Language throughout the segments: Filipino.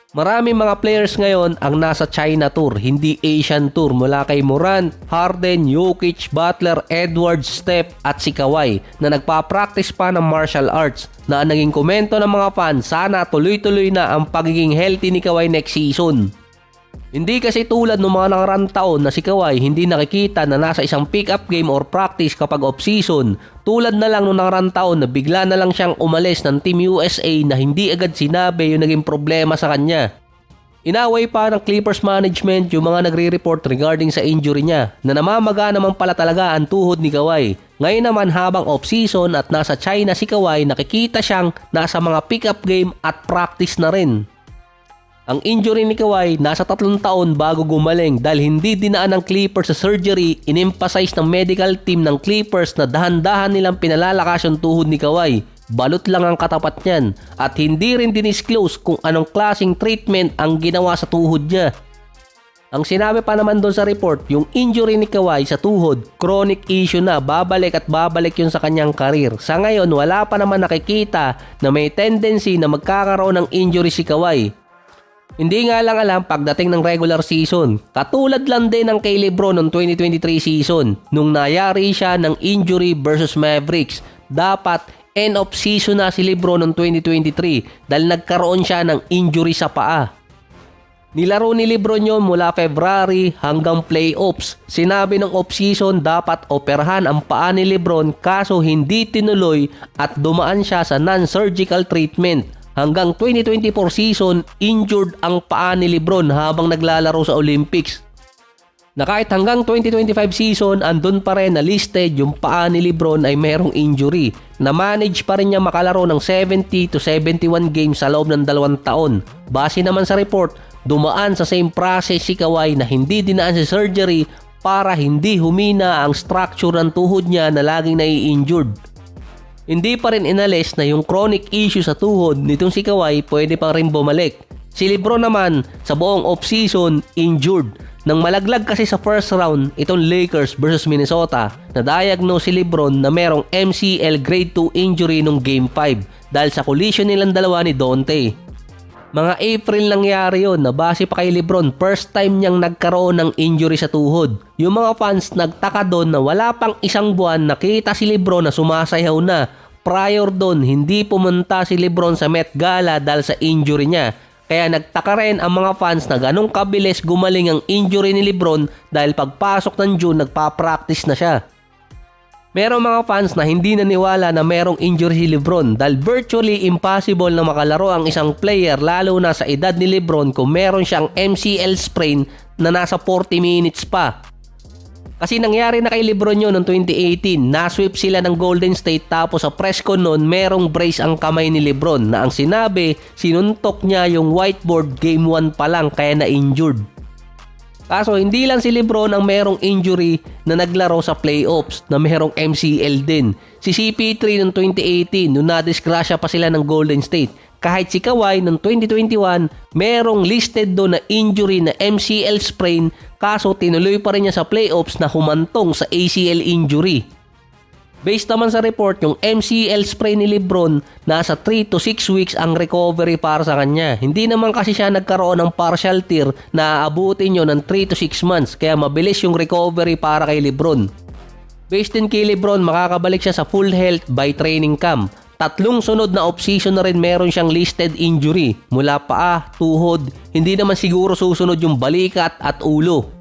Maraming mga players ngayon ang nasa China Tour, hindi Asian Tour, mula kay Morant, Harden, Jokic, Butler, Edwards, Steph at si Kawhi na nagpa-practice pa ng martial arts na ang naging komento ng mga fans, sana tuloy-tuloy na ang pagiging healthy ni Kawhi next season. Hindi kasi tulad ng mga nakarang taon na si Kawhi hindi nakikita na nasa isang pick-up game or practice kapag off-season. Tulad na lang nung nakarang taon na bigla na lang siyang umalis ng Team USA na hindi agad sinabi yung naging problema sa kanya. Inaway pa ng Clippers management yung mga nagre-report regarding sa injury niya na namamaga naman pala talaga ang tuhod ni Kawhi. Ngayon naman habang off-season at nasa China si Kawhi, nakikita siyang nasa mga pick-up game at practice na rin. Ang injury ni Kawhi nasa 3 taon bago gumaling dahil hindi dinaan ng Clippers sa surgery. In-emphasize ng medical team ng Clippers na dahan-dahan nilang pinalalakas yung tuhod ni Kawhi. Balot lang ang katapat niyan at hindi rin dinisclose kung anong klaseng treatment ang ginawa sa tuhod niya. Ang sinabi pa naman doon sa report, yung injury ni Kawhi sa tuhod, chronic issue na, babalik at babalik yun sa kanyang karir. Sa ngayon, wala pa naman nakikita na may tendency na magkakaroon ng injury si Kawhi. Hindi nga lang alam pagdating ng regular season. Katulad lang din ng kay LeBron noong 2023 season nung nayari siya ng injury versus Mavericks. Dapat end of season na si LeBron noong 2023 dahil nagkaroon siya ng injury sa paa. Nilaro ni LeBron yun mula February hanggang playoffs. Sinabi ng off-season dapat operahan ang paa ni LeBron kaso hindi tinuloy at dumaan siya sa non-surgical treatment. Hanggang 2024 season, injured ang paa ni LeBron habang naglalaro sa Olympics. Na kahit hanggang 2025 season, andun pa rin na listed yung paa ni LeBron ay merong injury. Na-manage pa rin niya makalaro ng 70 to 71 games sa loob ng 2 taon. Base naman sa report, dumaan sa same process si Kawhi na hindi dinaan sa surgery para hindi humina ang structure ng tuhod niya na laging nai-injured. Hindi pa rin inalis na yung chronic issue sa tuhod nitong si Kawhi pwede pa rin bumalik. Si LeBron naman sa buong off-season injured. Nang malaglag kasi sa first round itong Lakers versus Minnesota, na-diagnose si LeBron na merong MCL grade 2 injury nung Game 5 dahil sa collision nilang dalawa ni Donte. Mga April nangyari yun na base pa kay LeBron, first time niyang nagkaroon ng injury sa tuhod. Yung mga fans nagtaka doon na wala pang 1 buwan nakita si LeBron na sumasayaw na. Prior doon, hindi pumunta si LeBron sa Met Gala dahil sa injury niya. Kaya nagtaka rin ang mga fans na ganong kabilis gumaling ang injury ni LeBron dahil pagpasok ng June nagpa-practice na siya. Merong mga fans na hindi naniwala na merong injury si LeBron dahil virtually impossible na makalaro ang isang player lalo na sa edad ni LeBron kung meron siyang MCL sprain na nasa 40 minutes pa. Kasi nangyari na kay LeBron yun noong 2018, nasweep sila ng Golden State tapos sa press con noon merong brace ang kamay ni LeBron na ang sinabi sinuntok niya yung whiteboard game 1 pa lang kaya na-injured. Kaso hindi lang si LeBron ang merong injury na naglaro sa playoffs na merong MCL din. Si CP3 noong 2018 nung nadisgrasya pa sila ng Golden State. Kahit si Kawhi noong 2021 merong listed doon na injury na MCL sprain kaso tinuloy pa rin niya sa playoffs na humantong sa ACL injury. Based naman sa report, yung MCL sprain ni LeBron, nasa 3 to 6 weeks ang recovery para sa kanya. Hindi naman kasi siya nagkaroon ng partial tear na aabutin nyo ng 3 to 6 months kaya mabilis yung recovery para kay LeBron. Based din kay LeBron, makakabalik siya sa full health by training camp. 3 sunod na off-season na rin meron siyang listed injury. Mula paa, tuhod, hindi naman siguro susunod yung balikat at ulo.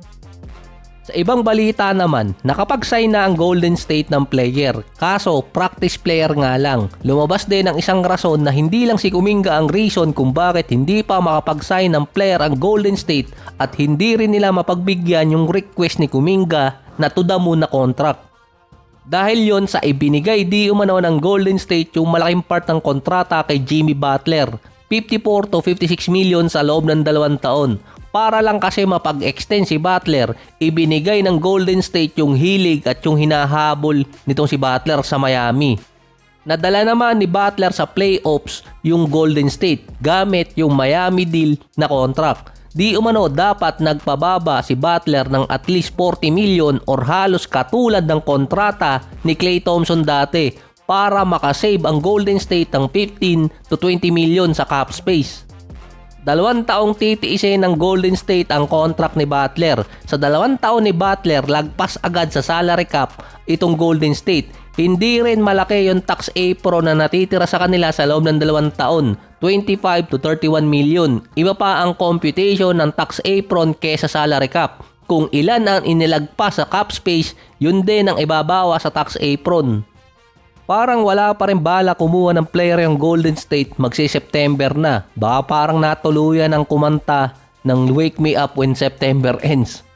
Sa ibang balita naman, nakapag-sign na ang Golden State ng player. Kaso, practice player nga lang. Lumabas din ang isang rason na hindi lang si Kuminga ang reason kung bakit hindi pa makapag-sign ng player ang Golden State at hindi rin nila mapagbigyan yung request ni Kuminga na to the moon na contract. Dahil yon sa ibinigay di umano ng Golden State yung malaking part ng kontrata kay Jimmy Butler, 54 to 56 million sa loob ng 2 taon. Para lang kasi mapag-extend si Butler, ibinigay ng Golden State yung hilig at yung hinahabol nitong si Butler sa Miami. Nadala naman ni Butler sa playoffs yung Golden State gamit yung Miami deal na contract. Di umano dapat nagpababa si Butler ng at least 40 million or halos katulad ng kontrata ni Klay Thompson dati para makasave ang Golden State ng 15 to 20 million sa cap space. 2 taong titiisin ng Golden State ang contract ni Butler. Sa 2 taon ni Butler, lagpas agad sa salary cap itong Golden State. Hindi rin malaki yung tax apron na natitira sa kanila sa loob ng 2 taon, 25 to 31 million. Iba pa ang computation ng tax apron kesa salary cap. Kung ilan ang inilagpas sa cap space, yun din ang ibabawa sa tax apron. Parang wala pa rin bala kumuha ng player yung Golden State magsi-September na. Baka parang natuluyan ang kumanta ng Wake Me Up When September Ends.